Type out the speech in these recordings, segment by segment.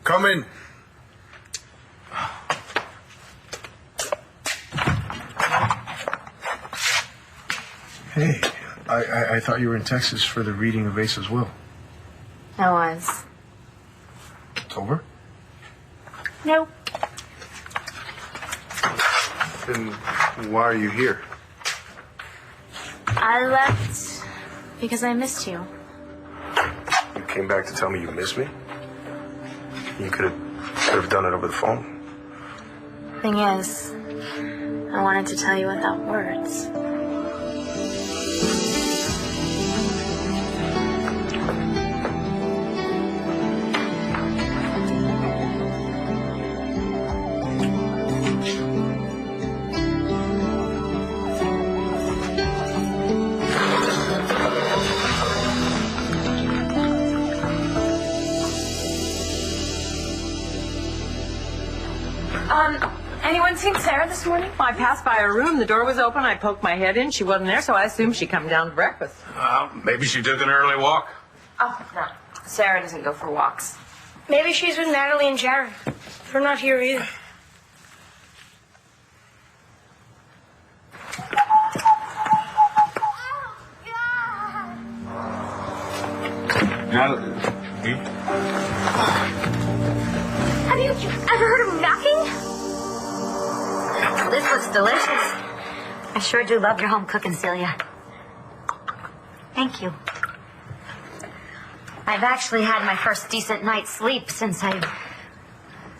Come in. Hey, I thought you were in Texas for the reading of Ace's will. I was. It's over? Nope. Then why are you here? I left because I missed you. You came back to tell me you miss me? You could have done it over the phone. Thing is, I wanted to tell you without words. Anyone seen Sarah this morning? Well, I passed by her room. The door was open. I poked my head in. She wasn't there, so I assumed she'd come down to breakfast. Maybe she took an early walk. Oh, no. Sarah doesn't go for walks. Maybe she's with Natalie and Jared. They're not here either. Natalie, you? Have you ever heard of knocking? This looks delicious. I sure do love your home cooking, Celia. Thank you. I've actually had my first decent night's sleep since I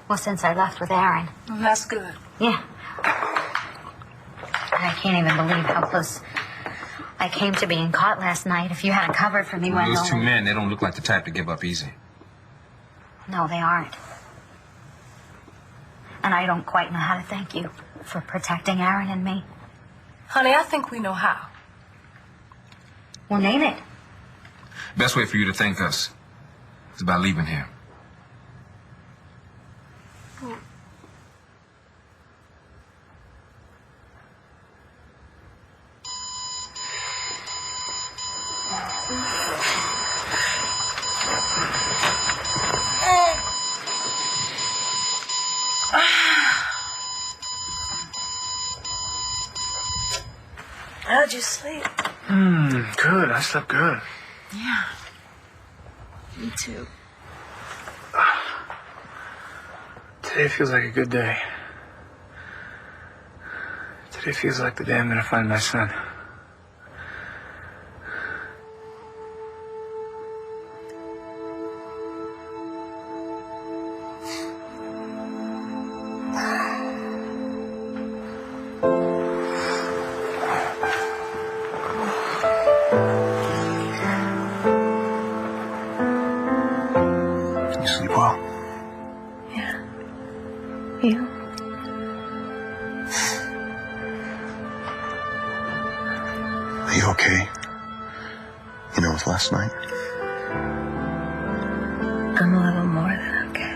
left with Aaron. Well, that's good. Yeah. I can't even believe how close I came to being caught last night. If you hadn't covered for me when Those two men, they don't look like the type to give up easy. No, they aren't. And I don't quite know how to thank you for protecting Aaron and me. Honey, I think we know how. Well, name it. Best way for you to thank us is by leaving here. How'd you sleep? Good. I slept good. Yeah. Me too. Today feels like a good day. Today feels like the day I'm gonna find my son. You sleep well? Yeah. You? Are you okay? You know, with last night? I'm a little more than okay.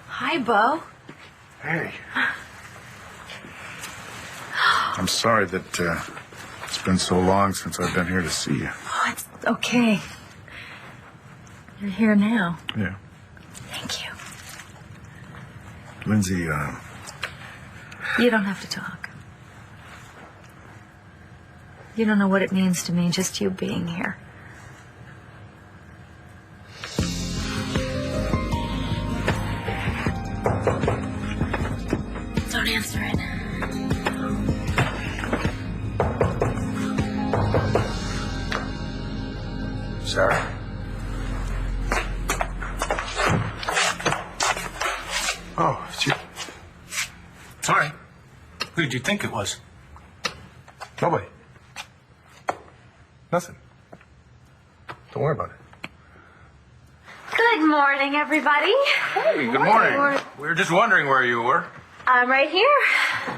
Hi, Bo. Hey. I'm sorry that it's been so long since I've been here to see you. Oh, it's okay. You're here now. Yeah. Thank you. Lindsay, You don't have to talk. You don't know what it means to me, just you being here. Don't answer it. Sarah? Oh, it's you. Sorry. Who did you think it was? Nobody. Nothing. Don't worry about it. Good morning, everybody. Hey, good morning. We were just wondering where you were. I'm right here.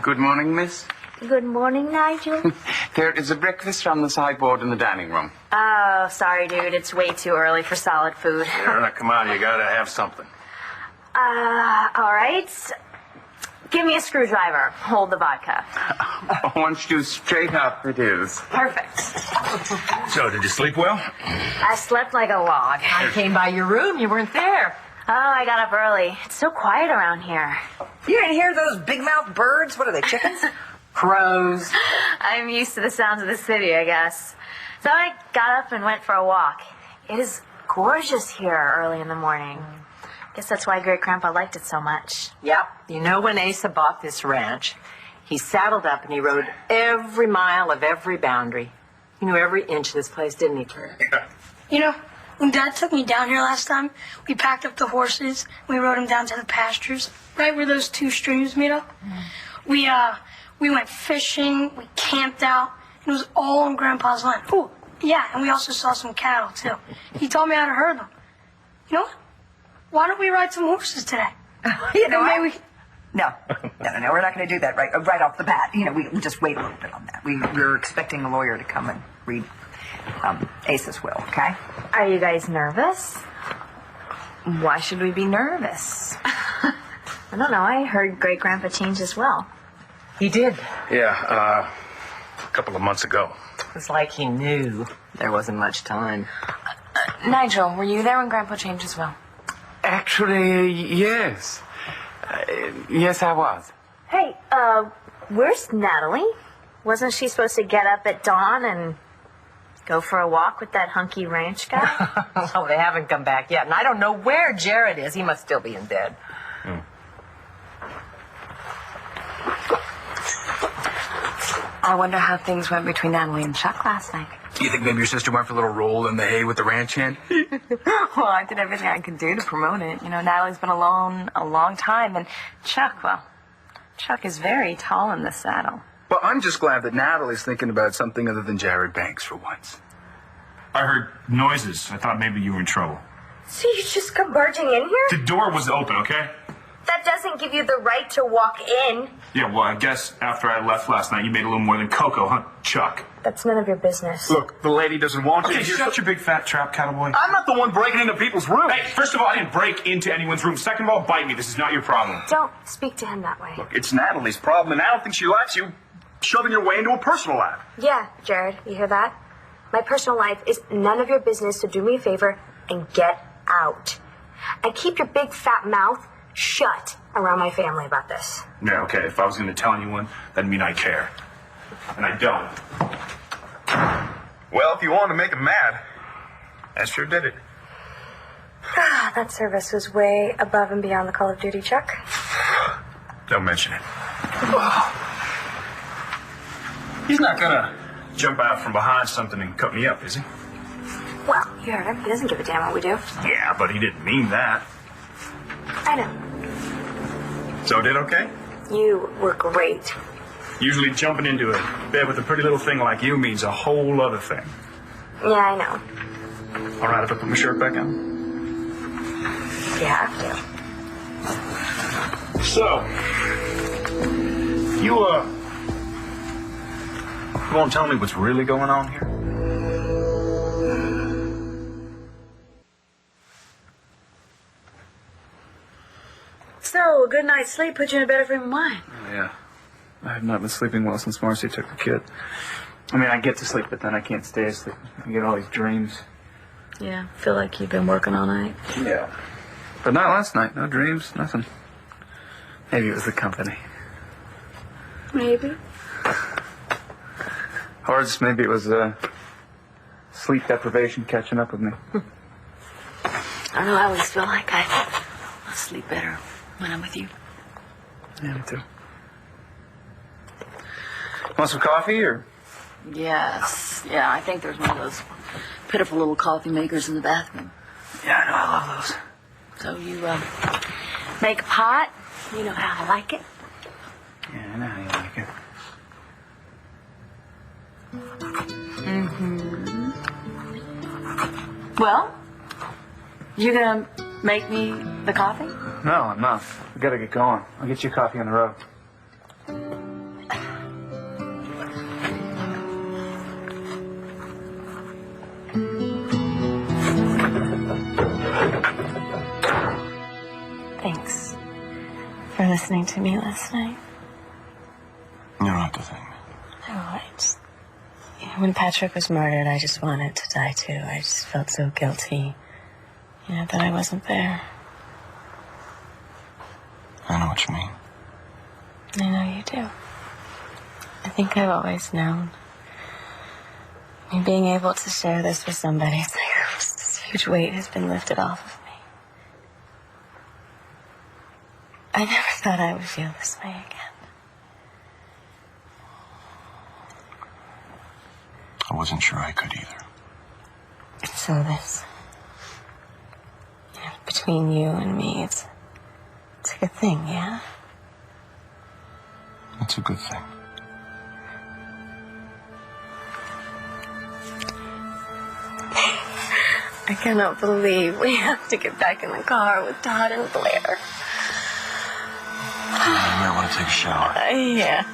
Good morning, miss. Good morning, Nigel. There is a breakfast on the sideboard in the dining room. Oh, sorry, dude. It's way too early for solid food. Sarah, come on, you gotta have something. All right. Give me a screwdriver. Hold the vodka. Orange juice straight up it is. Perfect. So, did you sleep well? I slept like a log. I came by your room. You weren't there. Oh, I got up early. It's so quiet around here. You didn't hear those big-mouthed birds? What are they, chickens? Crows. I'm used to the sounds of the city, I guess. So I got up and went for a walk. It is gorgeous here early in the morning. Guess that's why Great-Grandpa liked it so much. Yep. You know, when Asa bought this ranch, he saddled up and he rode every mile of every boundary. He knew every inch of this place, didn't he, Claire? You know, when Dad took me down here last time, we packed up the horses, we rode them down to the pastures, right where those two streams meet up. We went fishing, we camped out, and it was all on Grandpa's land. Oh, yeah, and we also saw some cattle, too. He taught me how to herd them. You know what? Why don't we ride some horses today? You know, Maybe we... No, we're not going to do that right off the bat. You know, we'll just wait a little bit on that. We're expecting a lawyer to come and read Asa's will, okay? Are you guys nervous? Why should we be nervous? I don't know. I heard Great-Grandpa changed his will. He did. Yeah, a couple of months ago. It was like he knew there wasn't much time. Nigel, were you there when Grandpa changed his will? Actually, yes. Yes, I was. Hey, where's Natalie? Wasn't she supposed to get up at dawn and go for a walk with that hunky ranch guy? Oh, they haven't come back yet. And I don't know where Jared is. He must still be in bed. I wonder how things went between Natalie and Chuck last night. You think maybe your sister went for a little roll in the hay with the ranch hand? Well, I did everything I could do to promote it. You know, Natalie's been alone a long time, and Chuck is very tall in the saddle. Well, I'm just glad that Natalie's thinking about something other than Jared Banks for once. I heard noises. I thought maybe you were in trouble. So you just come barging in here? The door was open, okay? That doesn't give you the right to walk in. Yeah, well, I guess after I left last night, you made a little more than cocoa, huh, Chuck? That's none of your business. Look, the lady doesn't want Okay, you. shut your big fat trap, cowboy. I'm not the one breaking into people's rooms. Hey, first of all, I didn't break into anyone's room. Second of all, bite me. This is not your problem. Don't speak to him that way. Look, it's Natalie's problem, and I don't think she likes you shoving your way into a personal life. Yeah, Jared, you hear that? My personal life is none of your business, so do me a favor and get out. And keep your big fat mouth shut around my family about this. Yeah, okay, if I was going to tell anyone, that'd mean I care. And I don't. Well, if you wanted to make him mad, I sure did it. That service was way above and beyond the call of duty, Chuck. Don't mention it. He's not gonna jump out from behind something and cut me up, is he? Well, you heard him. He doesn't give a damn what we do. Yeah, but he didn't mean that. I know. So did okay? You were great. Usually jumping into a bed with a pretty little thing like you means a whole other thing. Yeah, I know. All right, if I put my shirt back on. You have to. So, you won't tell me what's really going on here? So, a good night's sleep put you in a better frame of mind. Yeah. I have not been sleeping well since Marcy took the kid. I mean, I get to sleep, but then I can't stay asleep. I get all these dreams. Yeah, feel like you've been working all night. Yeah. But not last night. No dreams, nothing. Maybe it was the company. Maybe. Or just maybe it was sleep deprivation catching up with me. I don't know, I always feel like I sleep better when I'm with you. Yeah, me too. Want some coffee, or? Yes. Yeah, I think there's one of those pitiful little coffee makers in the bathroom. Yeah, I know. I love those. So you make a pot. You know how I like it. Yeah, I know how you like it. Well, you gonna make me the coffee? No, I'm not. We gotta get going. I'll get you coffee on the road. Thanks for listening to me last night. You don't have to thank me. When Patrick was murdered, I just wanted to die too. I just felt so guilty, that I wasn't there. I know what you mean. I know you do. I think I've always known. Being able to share this with somebody, it's like this huge weight has been lifted off of me. I never thought I would feel this way again. I wasn't sure I could either. So this, between you and me, it's a good thing, yeah? It's a good thing. I cannot believe we have to get back in the car with Todd and Blair. You might want to take a shower. Yeah.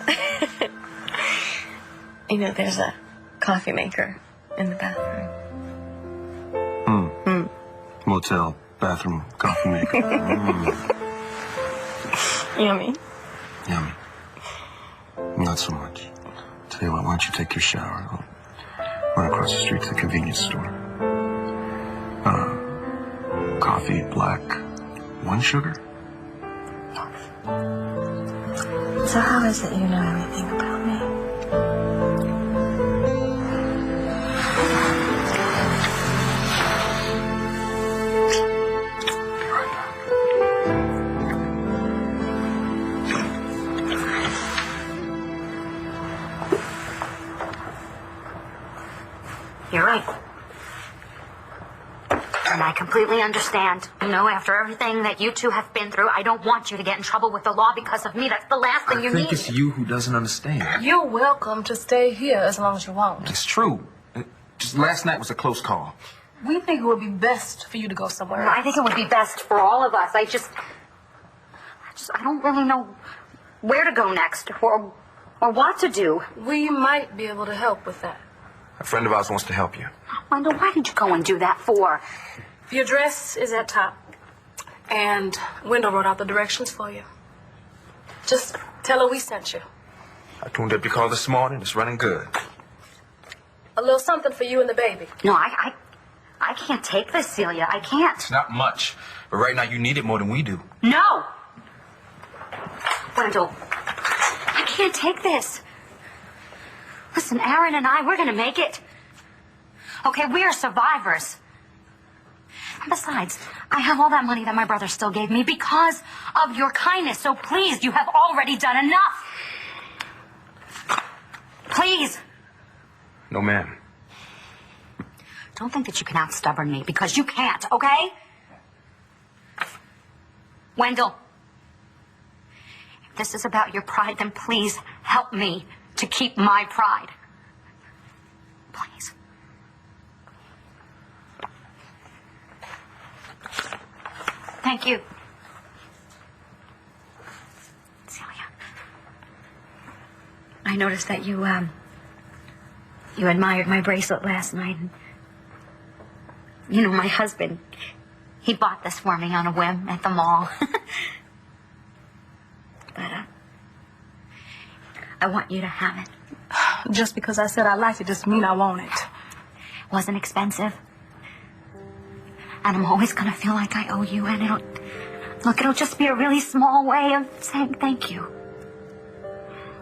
There's a coffee maker in the bathroom. Motel, bathroom, coffee maker. Yummy. Yummy. Not so much. Tell you what, why don't you take your shower? I'll run across the street to the convenience store. Coffee, black, 1 sugar? So how is it you know everything about me? You're right. And I completely understand. After everything that you two have been through, I don't want you to get in trouble with the law because of me. That's the last thing you need. I think it's you who doesn't understand. You're welcome to stay here as long as you want. It's true. Just last night was a close call. We think it would be best for you to go somewhere else. I think it would be best for all of us. I don't really know where to go next or what to do. We might be able to help with that. A friend of ours wants to help you. Wendell, why did you go and do that for? The address is at top. And Wendell wrote out the directions for you. Just tell her we sent you. I tuned up your call this morning. It's running good. A little something for you and the baby. No, I can't take this, Celia. I can't. It's not much. But right now you need it more than we do. No! Wendell, I can't take this. Listen, Aaron and I, we're gonna make it. Okay, we are survivors. And besides, I have all that money that my brother still gave me because of your kindness. So please, you have already done enough. Please. No, ma'am. Don't think that you can out-stubborn me because you can't, okay? Wendell, if this is about your pride, then please help me to keep my pride. Please. Thank you. Celia. I noticed that you admired my bracelet last night. And, my husband, he bought this for me on a whim at the mall. But, I want you to have it. Just because I said I liked it doesn't mean I want it. Wasn't expensive. And I'm always gonna feel like I owe you, and it'll just be a really small way of saying thank you.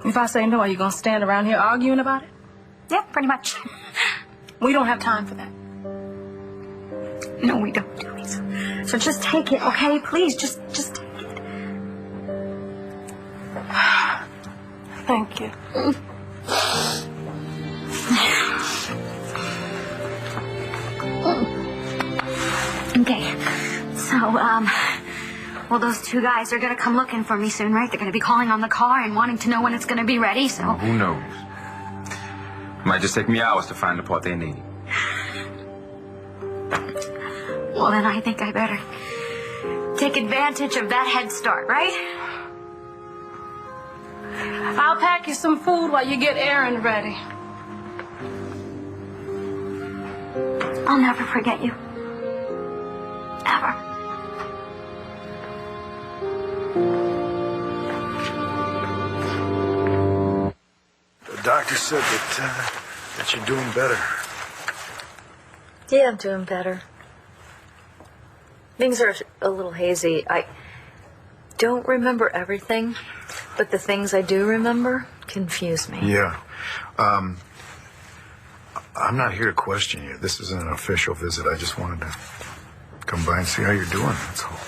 If I say no, are you gonna stand around here arguing about it? Yeah, pretty much. We don't have time for that. No, we don't, do we? So just take it, okay? Please, just take it. Thank you. Okay. So, well, those two guys are gonna come looking for me soon, right? They're gonna be calling on the car and wanting to know when it's gonna be ready, so... Who knows? It might just take me hours to find the part they need. Well, then I think I better take advantage of that head start, right? I'll pack you some food while you get Aaron ready. I'll never forget you. Ever. The doctor said that you're doing better. Yeah, I'm doing better. Things are a little hazy. I don't remember everything, but the things I do remember confuse me. Yeah. I'm not here to question you. This isn't an official visit. I just wanted to come by and see how you're doing, that's all.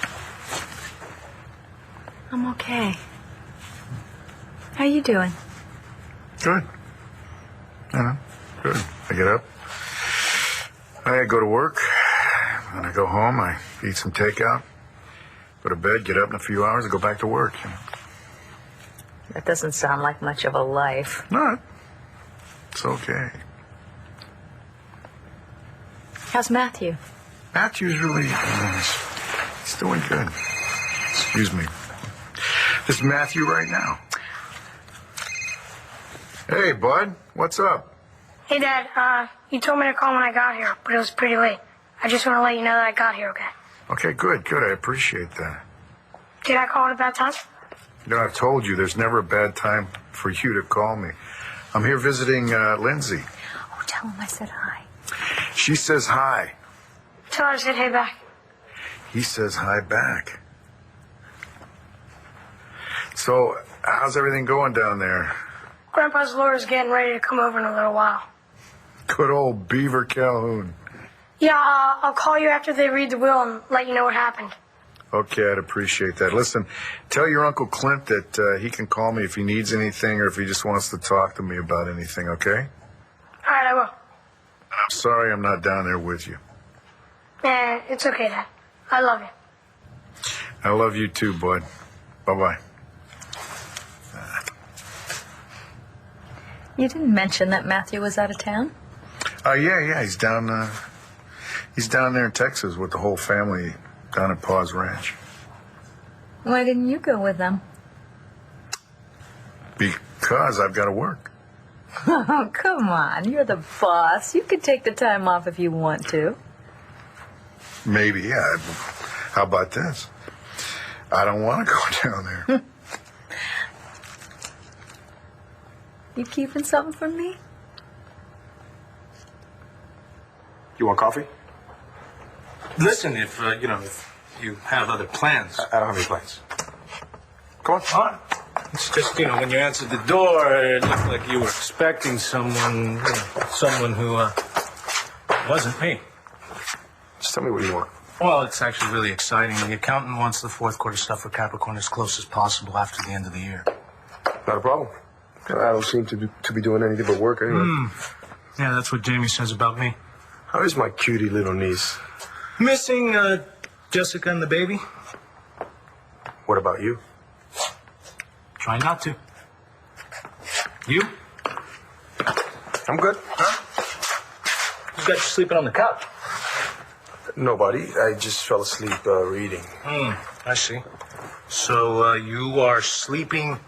I'm okay. How you doing? Good. Good. I get up. I go to work. When I go home, I eat some takeout. Go to bed, get up in a few hours, and go back to work. You know. That doesn't sound like much of a life. No, it's okay. How's Matthew? Matthew's really nice. He's doing good. Excuse me. This is Matthew right now. Hey, bud. What's up? Hey, Dad. You told me to call when I got here, but it was pretty late. I just want to let you know that I got here okay. Okay, good. I appreciate that. Did I call at a bad time? You know, I've told you there's never a bad time for you to call me. I'm here visiting Lindsay. Oh, tell him I said hi. She says hi. Tell her I said hey back. He says hi back. So, how's everything going down there? Grandpa's lawyer's getting ready to come over in a little while. Good old Beaver Calhoun. Yeah, I'll call you after they read the will and let you know what happened. Okay, I'd appreciate that. Listen, tell your Uncle Clint that he can call me if he needs anything or if he just wants to talk to me about anything, okay? All right, I will. I'm sorry I'm not down there with you. It's okay, Dad. I love you. I love you too, bud. Bye-bye. You didn't mention that Matthew was out of town? Yeah, he's down there in Texas with the whole family down at Pa's Ranch. Why didn't you go with them? Because I've got to work. Oh, come on. You're the boss. You can take the time off if you want to. Maybe, yeah. How about this? I don't want to go down there. You keeping something from me? You want coffee? Listen, if you have other plans. I don't have any plans. Come on. All right. It's just, when you answered the door, it looked like you were expecting someone who wasn't me. Just tell me what you want. Well, it's actually really exciting. The accountant wants the fourth quarter stuff for Capricorn as close as possible after the end of the year. Not a problem. I don't seem to be doing anything but work anyway. Yeah, that's what Jamie says about me. How is my cutie little niece? Missing Jessica and the baby. What about you? Try not to. You? I'm good. Who's got you sleeping on the couch? Nobody. I just fell asleep reading. I see. So you are sleeping,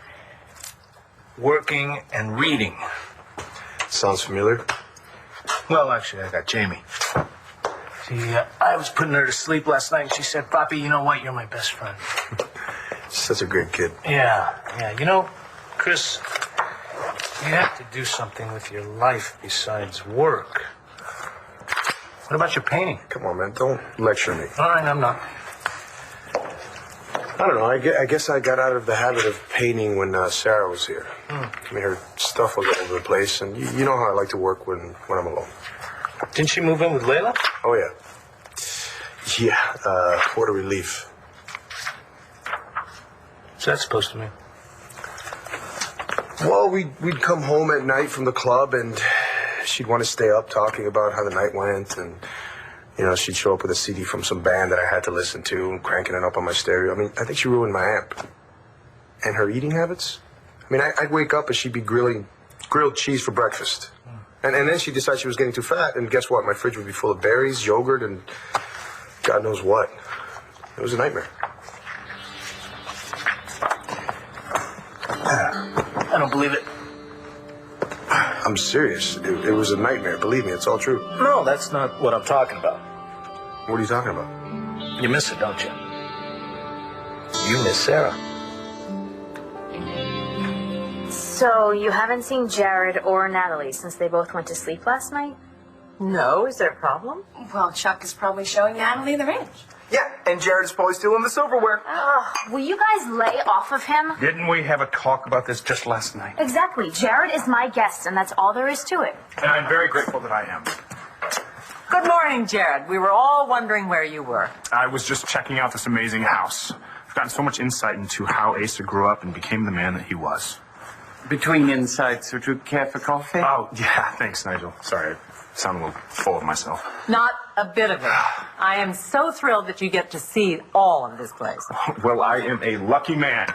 working, and reading. Sounds familiar. Well, actually, I got Jamie. See, I was putting her to sleep last night, and she said, "Papi, you know what? You're my best friend." Such a great kid. Yeah. Chris, you have to do something with your life besides work. What about your painting? Come on, man. Don't lecture me. All right, I'm not. I don't know. I guess I got out of the habit of painting when Sarah was here. I mean, her stuff was all over the place, and you know how I like to work when I'm alone. Didn't she move in with Layla? Oh, yeah. Yeah, quarter relief. What's that supposed to mean? Well, we'd come home at night from the club, and she'd want to stay up talking about how the night went, and, You know, she'd show up with a CD from some band that I had to listen to and cranking it up on my stereo. I mean, I think she ruined my amp. And her eating habits? I mean, I'd wake up and she'd be grilling grilled cheese for breakfast. And then she'd decide she was getting too fat, and guess what? My fridge would be full of berries, yogurt, and God knows what. It was a nightmare. I don't believe it. I'm serious. It was a nightmare. Believe me, it's all true. No, that's not what I'm talking about. What are you talking about? You miss her, don't you? You miss Sarah. So you haven't seen Jared or Natalie since they both went to sleep last night? No, is there a problem? Well, Chuck is probably showing Natalie the ranch. Yeah, and Jared is probably stealing the silverware. Will you guys lay off of him? Didn't we have a talk about this just last night? Exactly. Jared is my guest, and that's all there is to it. And I'm very grateful that I am. Good morning, Jared. We were all wondering where you were. I was just checking out this amazing house. I've gotten so much insight into how Asa grew up and became the man that he was. Between insights, would you care for coffee? Oh, yeah, thanks, Nigel. Sorry, I sound a little full of myself. Not a bit of it. I am so thrilled that you get to see all of this place. Well, I am a lucky man.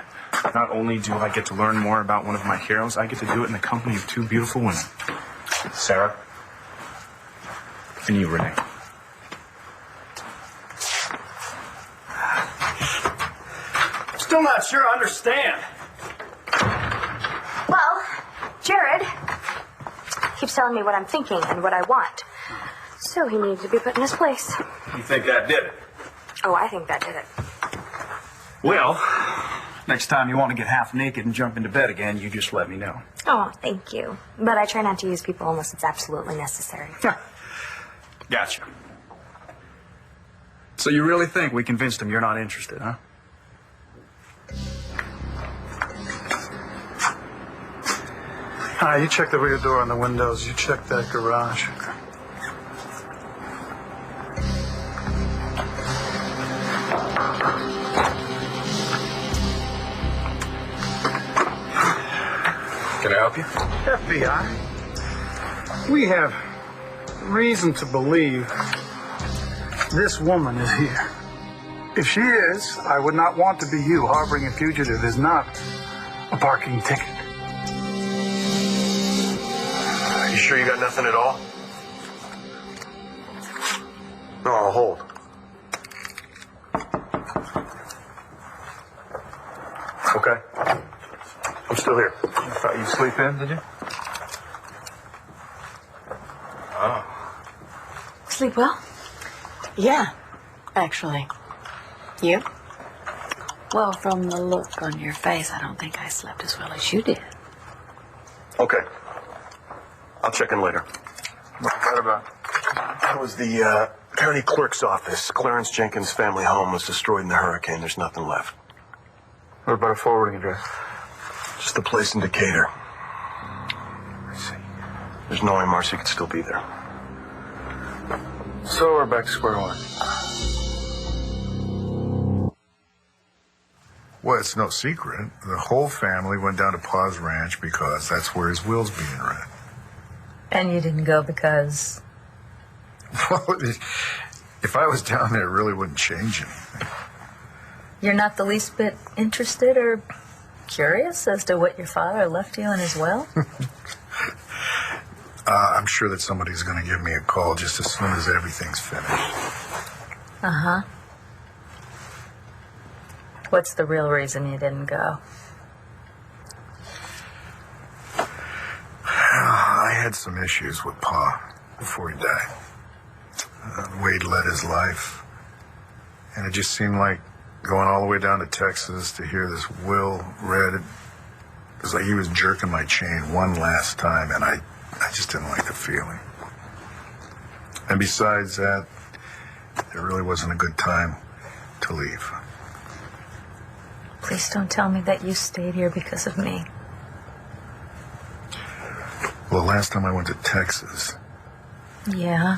Not only do I get to learn more about one of my heroes, I get to do it in the company of two beautiful women. Sarah and you, Renee. Still not sure I understand. Well, Jared keeps telling me what I'm thinking and what I want. So he needed to be put in his place. You think that did it? Oh, I think that did it. Well, next time you want to get half naked and jump into bed again, you just let me know. Oh, thank you. But I try not to use people unless it's absolutely necessary. Gotcha. So you really think we convinced him you're not interested, huh? All right, you check the rear door and the windows. You check that garage. Can I help you? FBI, we have reason to believe this woman is here. If she is, I would not want to be you. Harboring a fugitive is not a parking ticket. You sure you got nothing at all? No, I'll hold. Okay. I'm still here. I thought you'd sleep in, did you? Oh. Sleep well? Yeah, actually. You? Well, from the look on your face, I don't think I slept as well as you did. Okay. I'll check in later. What about? That was the county clerk's office. Clarence Jenkins' family home was destroyed in the hurricane. There's nothing left. What about a forwarding address? Just the place in Decatur. I see. There's no way Marcy could still be there. So we're back to square one. Well, it's no secret. The whole family went down to Pa's ranch because that's where his will's being read. And you didn't go because? Well, if I was down there, it really wouldn't change anything. You're not the least bit interested or curious as to what your father left you in his will? I'm sure that somebody's going to give me a call just as soon as everything's finished. Uh-huh. What's the real reason you didn't go? I had some issues with Pa before he died. Wade led his life. And it just seemed like going all the way down to Texas to hear this will read. It was like he was jerking my chain one last time, and I just didn't like the feeling. And besides that, it really wasn't a good time to leave. Please don't tell me that you stayed here because of me. Well, last time I went to Texas, Yeah?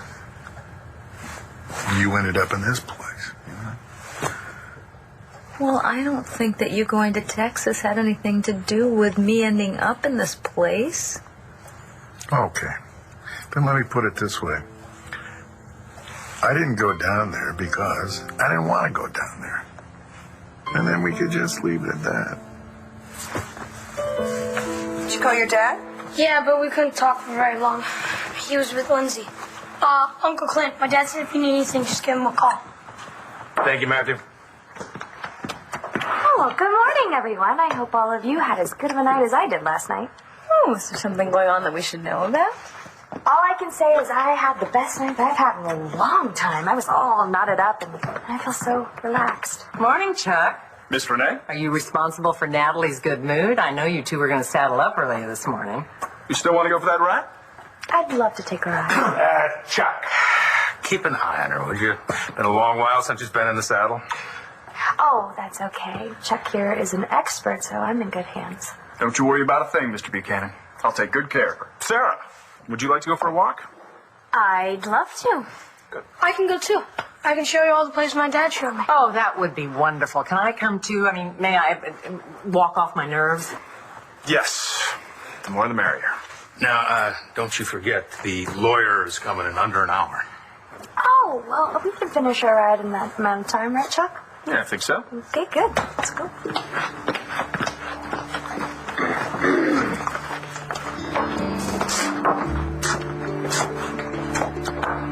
you ended up in this place. You know? Well, I don't think that you going to Texas had anything to do with me ending up in this place. Okay. Then let me put it this way. I didn't go down there because I didn't want to go down there. And then we could just leave it at that. Did you call your dad? Yeah, but we couldn't talk for very long. He was with Lindsay. Uncle Clint, my dad said if you need anything, just give him a call. Thank you, Matthew. Oh, good morning, everyone. I hope all of you had as good of a night as I did last night. Oh, is there something going on that we should know about? All I can say is I had the best night I've had in a long time. I was all knotted up and I feel so relaxed. Morning, Chuck. Miss Renee? Are you responsible for Natalie's good mood? I know you two were going to saddle up earlier this morning. You still want to go for that ride? I'd love to take a ride. Chuck, keep an eye on her, would you? Been a long while since she's been in the saddle. Oh, that's okay. Chuck here is an expert, so I'm in good hands. Don't you worry about a thing, Mr. Buchanan. I'll take good care of her. Sarah, would you like to go for a walk? I'd love to. I can go too. I can show you all the places my dad showed me. Oh, that would be wonderful. Can I come too? I mean, may I walk off my nerves? Yes. The more the merrier. Now, don't you forget, the lawyer is coming in under an hour. Oh, well, we can finish our ride in that amount of time, right, Chuck? Yeah, I think so. Okay, good. Let's go.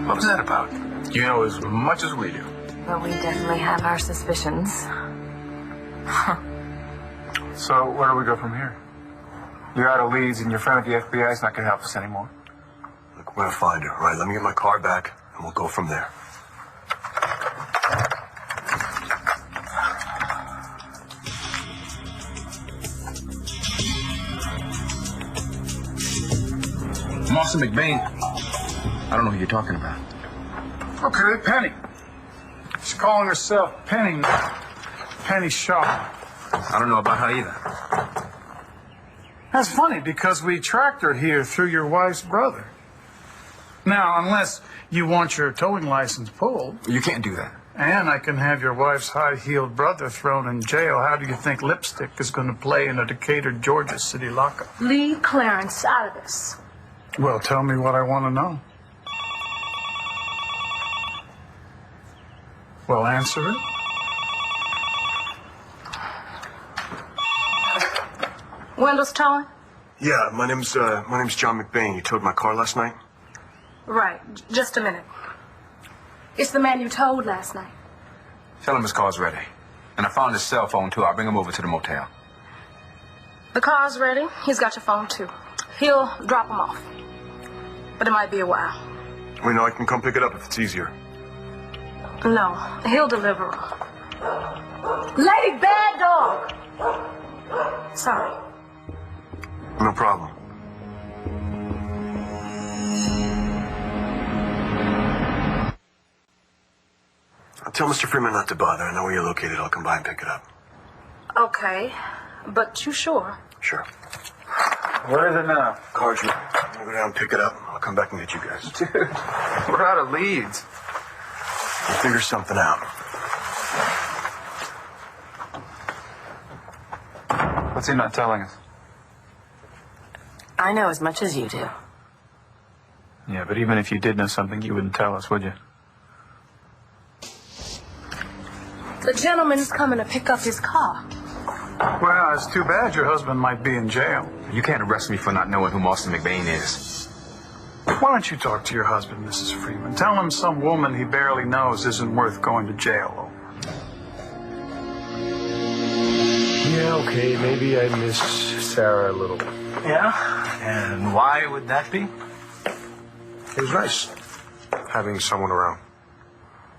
What was that about? You know as much as we do. Well, we definitely have our suspicions. So, where do we go from here? You're out of leads, and your friend at the FBI is not going to help us anymore. Look, we're gonna find her. All right, let me get my car back, and we'll go from there. Martha McBain. I don't know who you're talking about. Okay, Penny. She's calling herself Penny. Penny Shaw. I don't know about her either. That's funny because we tracked her here through your wife's brother. Now, unless you want your towing license pulled. You can't do that. And I can have your wife's high-heeled brother thrown in jail. How do you think lipstick is going to play in a Decatur, Georgia city lockup? Leave Clarence out of this. Well, tell me what I want to know. Well, answer it. Wendell's towing? Yeah, my name's John McBain. You towed my car last night? Right. Just a minute. It's the man you towed last night. Tell him his car's ready. And I found his cell phone, too. I'll bring him over to the motel. The car's ready. He's got your phone, too. He'll drop him off. But it might be a while. We know I can come pick it up if it's easier. No, he'll deliver him. Lady Bad Dog! Sorry. No problem. I'll tell Mr. Freeman not to bother. I know where you're located. I'll come by and pick it up. Okay, but you sure? Sure. Where is it now? Car's ready. I'm gonna go down and pick it up. I'll come back and get you guys. Dude, we're out of leads. We'll figure something out. What's he not telling us? I know as much as you do. Yeah, but even if you did know something, you wouldn't tell us, would you? The gentleman's coming to pick up his car. Well, it's too bad your husband might be in jail. You can't arrest me for not knowing who Marston McBain is. Why don't you talk to your husband, Mrs. Freeman? Tell him some woman he barely knows isn't worth going to jail over. Yeah, okay. Maybe I miss Sarah a little. Yeah? And why would that be? It was nice having someone around.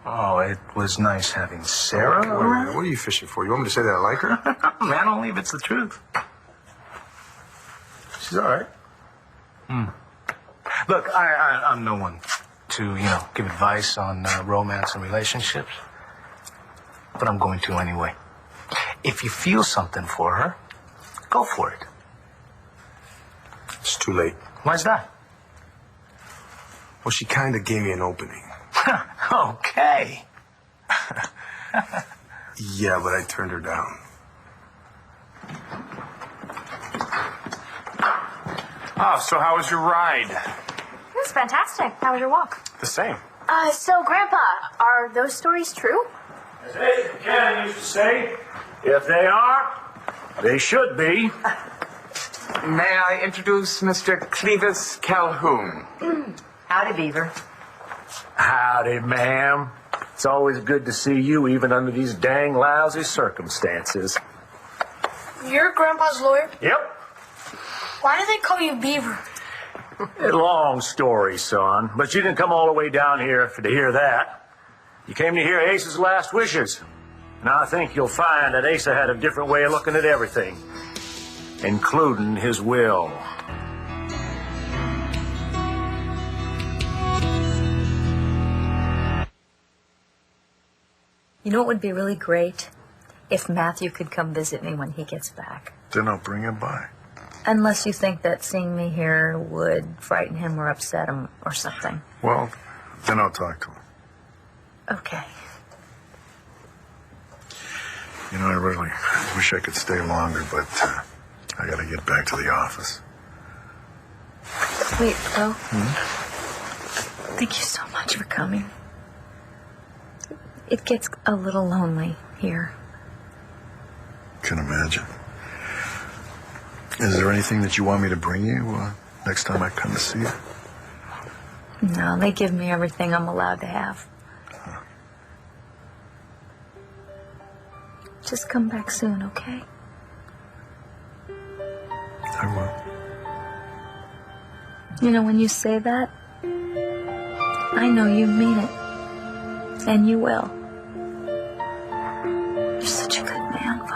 Oh, it was nice having Sarah Wait a around? minute. What are you fishing for? You want me to say that I like her? Man, only if it's the truth. She's all right. Look, I'm no one to, give advice on romance and relationships. But I'm going to anyway. If you feel something for her, go for it. It's too late. Why's that? Well, she kind of gave me an opening. Okay. Yeah, but I turned her down. Oh, so how was your ride? It was fantastic. How was your walk? The same. So, Grandpa, are those stories true? As Ace Buchanan used to say, if they are, they should be. May I introduce Mr. Clevis Calhoun? Howdy, Beaver. Howdy, ma'am. It's always good to see you, even under these dang lousy circumstances. You're Grandpa's lawyer? Yep. Why do they call you Beaver? Long story, son. But you didn't come all the way down here to hear that. You came to hear Ace's last wishes. And I think you'll find that Asa had a different way of looking at everything, including his will. You know what would be really great? If Matthew could come visit me when he gets back. Then I'll bring him by. Unless you think that seeing me here would frighten him or upset him or something. Well, then I'll talk to him. Okay. You know, I really wish I could stay longer, but I gotta get back to the office. Wait, Bo. Thank you so much for coming. It gets a little lonely here. Can imagine. Is there anything that you want me to bring you next time I come to see you? No, they give me everything I'm allowed to have. Just come back soon, okay? I will. You know, when you say that, I know you mean it. And you will. You're such a good man, Bo.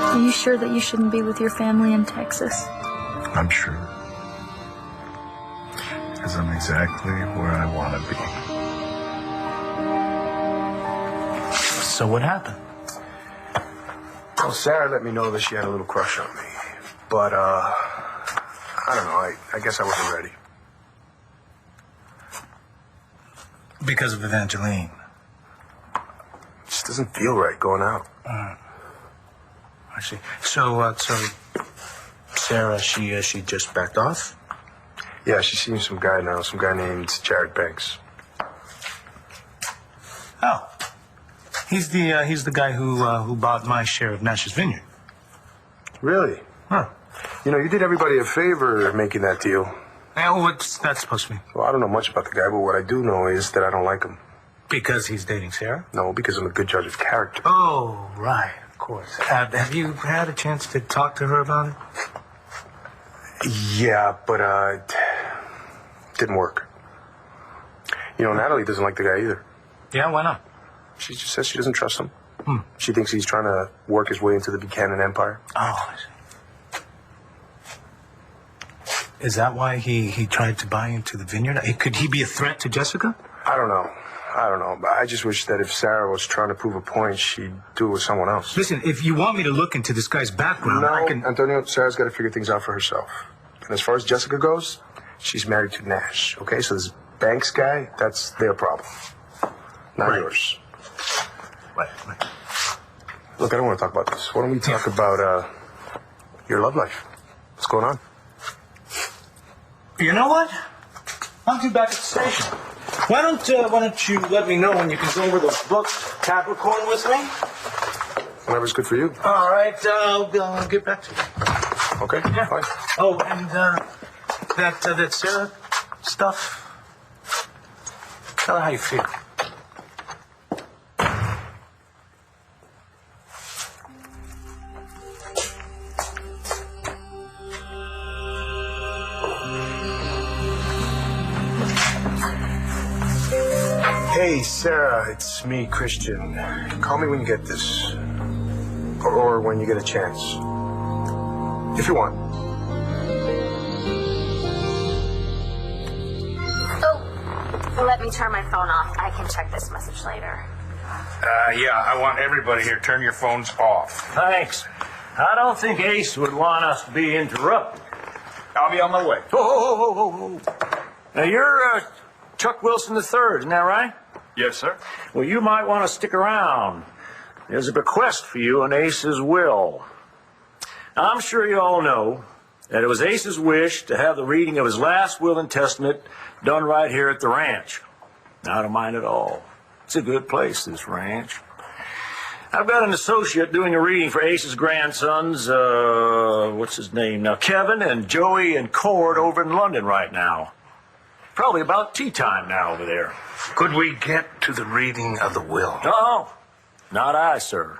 Are you sure that you shouldn't be with your family in Texas? I'm sure. Because I'm exactly where I want to be. So what happened? Well, Sarah let me know that she had a little crush on me. But, I don't know. I guess I wasn't ready. Because of Evangeline. It just doesn't feel right going out. I see. So Sarah, she just backed off? Yeah, she's seeing some guy now, some guy named Jared Banks. Oh. He's the guy who bought my share of Nash's Vineyard. Really? Huh. You know, you did everybody a favor making that deal. Yeah, what's that supposed to mean? Well, I don't know much about the guy, but what I do know is that I don't like him. Because he's dating Sarah? No, because I'm a good judge of character. Oh, right, of course. Have you had a chance to talk to her about it? Yeah, but didn't work. You know, Natalie doesn't like the guy either. Yeah, why not? She just says she doesn't trust him. She thinks he's trying to work his way into the Buchanan empire. Oh, I see. Is that why he tried to buy into the vineyard? Could he be a threat to Jessica? I don't know. But I just wish that if Sarah was trying to prove a point, she'd do it with someone else. Listen, if you want me to look into this guy's background, I can... Antonio, Sarah's got to figure things out for herself. And as far as Jessica goes, she's married to Nash, okay? So this Banks guy, that's their problem. Not yours. Right. Look, I don't want to talk about this. Why don't we talk about your love life? What's going on? You know what? I'll be back at the station. Why don't you let me know when you can go over those books, Capricorn, with me? Whatever's good for you. All right, I'll get back to you. Okay, fine. Oh, and that Sarah stuff. Tell her how you feel. Hey, Sarah, it's me, Christian. Call me when you get this. Or when you get a chance. If you want. Oh, let me turn my phone off. I can check this message later. Yeah, I want everybody here, turn your phones off. Thanks. I don't think Ace would want us to be interrupted. I'll be on my way. Oh. Now, you're Chuck Wilson III, isn't that right? Yes, sir. Well, you might want to stick around. There's a bequest for you in Ace's will. Now, I'm sure you all know that it was Ace's wish to have the reading of his last will and testament done right here at the ranch. I don't mind at all. It's a good place, this ranch. I've got an associate doing a reading for Ace's grandsons, what's his name now, Kevin and Joey and Cord over in London right now. Probably about tea time now over there. Could we get to the reading of the will? No, not I, sir.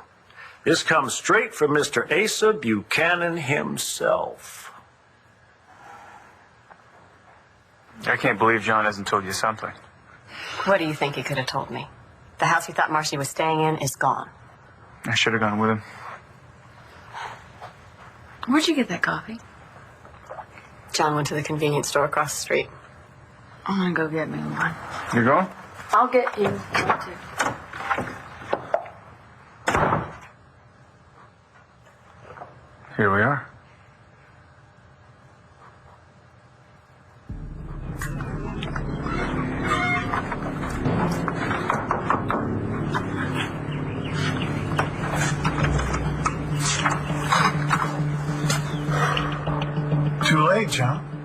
This comes straight from Mr. Asa Buchanan himself. I can't believe John hasn't told you something. What do you think he could have told me? The house he thought Marcy was staying in is gone. I should have gone with him. Where'd you get that coffee? John went to the convenience store across the street. I'm gonna go get me one. You going? I'll get you one too. Here we are. Too late, John.